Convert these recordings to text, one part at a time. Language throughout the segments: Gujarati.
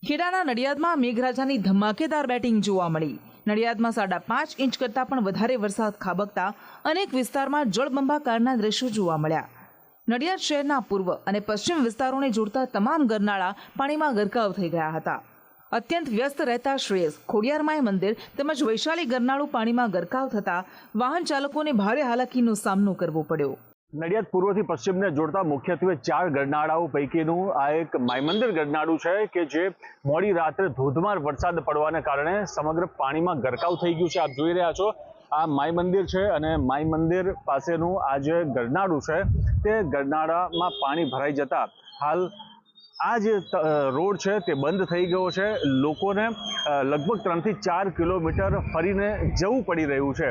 ખેડાના નડિયાદમાં મેઘરાજાની ધમાકેદાર બેટિંગ જોવા મળી। નડિયાદમાં 5.5 ઇંચ કરતાં પણ વધારે વરસાદ ખાબકતા અનેક વિસ્તારમાં જળબંબાકારના દ્રશ્યો જોવા મળ્યા। નડિયાદ શહેરના પૂર્વ અને પશ્ચિમ વિસ્તારોને જોડતા તમામ ગરનાળા પાણીમાં ગરકાવ થઈ ગયા હતા। અત્યંત વ્યસ્ત રહેતા શ્રેયસ ખોડિયારમાઈ મંદિર તેમજ વૈશાલી ગરનાળું પાણીમાં ગરકાવ થતા વાહન ચાલકોને ભારે હાલાકીનો સામનો કરવો પડ્યો। નડિયાદ પૂર્વથી પશ્ચિમને જોડતા મુખ્યત્વે 4 ગરનાળાઓ પૈકીનું આ એક માઈમંદિર ગરનાળું છે કે જે મોડી રાત્રે ધોધમાર વરસાદ પડવાને કારણે સમગ્ર પાણીમાં ગરકાવ થઈ ગયું છે। આપ જોઈ રહ્યા છો આ માઈ મંદિર છે અને માઈ મંદિર પાસેનું આ જે ગરનાળું છે તે ગરનાળામાં પાણી ભરાઈ જતા હાલ આ જે રોડ છે તે બંધ થઈ ગયો છે। લોકોને લગભગ 3 થી 4 કિલોમીટર ફરીને જવું પડી રહ્યું છે।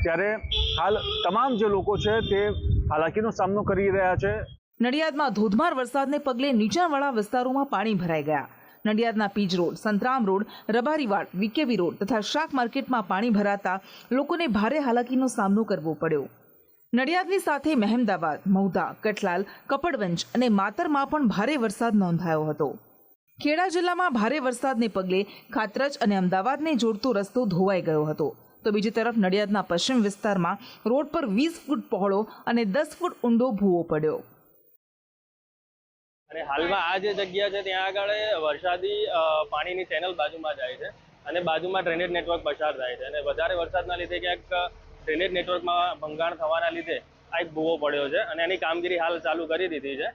ત્યારે હાલ તમામ જે લોકો છે તે હાલાકીનો સામનો કરી રહ્યા છે। નડિયાદમાં ધોધમાર વરસાદને પગલે નીચાણવાળા વિસ્તારોમાં પાણી ભરાઈ ગયા। નડિયાદના Pij road, Santram road, Rabariwad, VKV road તથા શાક માર્કેટમાં પાણી ભરાતા લોકોને ભારે હાલાકીનો સામનો કરવો પડ્યો। નડિયાદની સાથે મહેમદાવાદ, મહુધા, કઠલાલ, કપડવંજ અને માતરમાં પણ ભારે વરસાદ નોંધાયો હતો। ખેડા જિલ્લામાં ભારે વરસાદને પગલે ખાતરજ અને અમદાવાદને જોડતો રસ્તો ધોવાઈ ગયો હતો, તો બીજી તરફ નડિયાદના પશ્ચિમ વિસ્તારમાં રોડ પર 20 ફૂટ પહોળો અને 10 ફૂટ ઊંડો ભૂવો પડ્યો। અને હાલમાં આ જે જગ્યા છે ત્યાં આગળ વરસાદી પાણીની ચેનલ બાજુમાં જાય છે અને બાજુમાં ડ્રેનેજ નેટવર્ક પસાર થાય છે અને વધારે વરસાદના લીધે ક્યાંક ડ્રેનેજ નેટવર્કમાં ભંગાણ થવાના લીધે આ એક ભૂવો પડ્યો છે અને એની કામગીરી હાલ ચાલુ કરી દીધી છે।